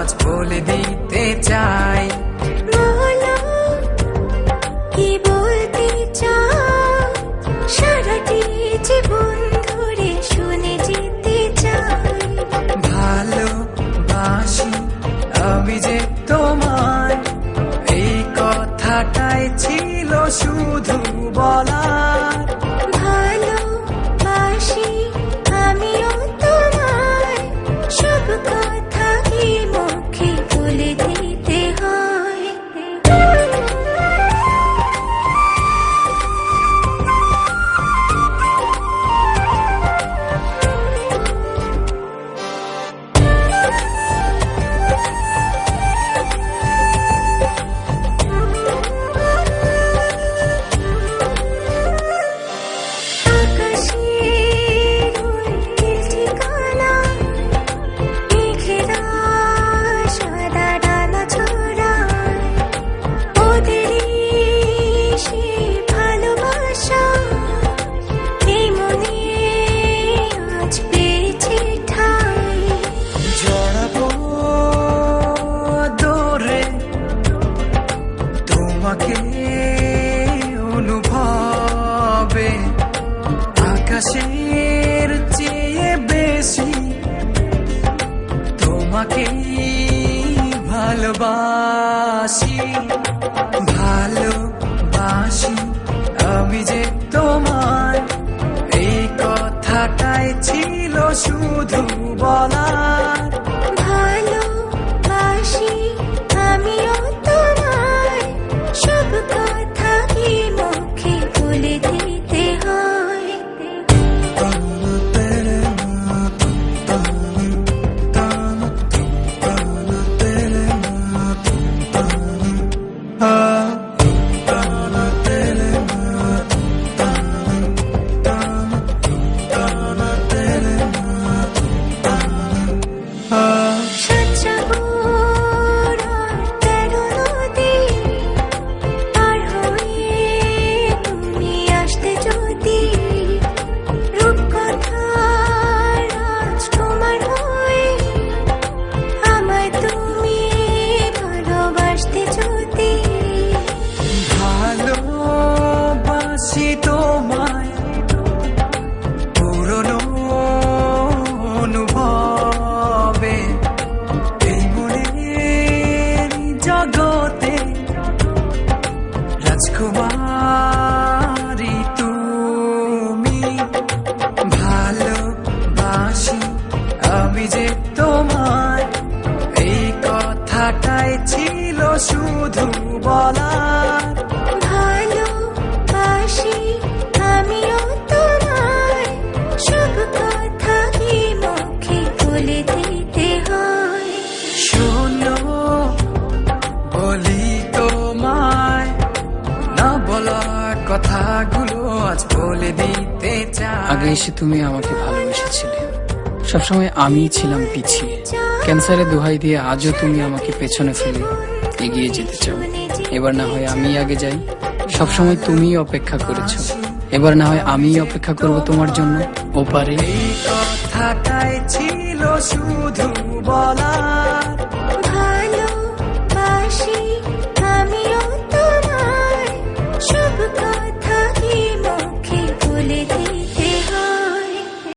আজ বলে দিতে চাই। বলো কি বলতে চাও, সারাটি জীবন ধরে শুনে যেতে চাই। ভালোবাসি আমি যে তোমায়, এই কথাটাই ছিল শুধু বলার। ভালোবাসি আমিও তোমায়, সব কথা কি মুখে বলে দিতে হয়। তোমাকে অনুভবে আকাশের চেয়ে বেশি তোমাকে ভালোবাসি। ভালোবাসি আমি যে তোমায়, এই কথাটাই ছিল শুধু বলার। ভালোবাসি আমিও তোমায়, সব কথা কি মুখে বলে দিতে হয়। ভালোবাসি তোমায় পুরনো অনুভবে, এই মনের জগতে রাজকুমারী তুমি। ভালোবাসি আমি যে তোমায়, এই কথাটাই ছিল শুধু বলার। ভালোবাসি আমিও তোমায়, সব কথা কি মুখে বলে দিতে হয়। শোনো বলি তোমায়, না বলা কথাগুলো আজ বলে দিতে চাই। আগে এসে তুমি আমাকে ভালোবেসেছিলে, সবসময় আমিই ছিলাম পিছিয়ে। ক্যান্সারে দোহাই দিয়ে আজও তুমি আমাকে পেছনে ফেলে এগিয়ে যেতে চাও। এবার না হয় আমি আগে যাই, সবসময় তুমিই অপেক্ষা করেছো, এবার না হয় আমিই অপেক্ষা করব তোমার জন্য ওপারে। এই কথাটাই ছিল শুধু বলা।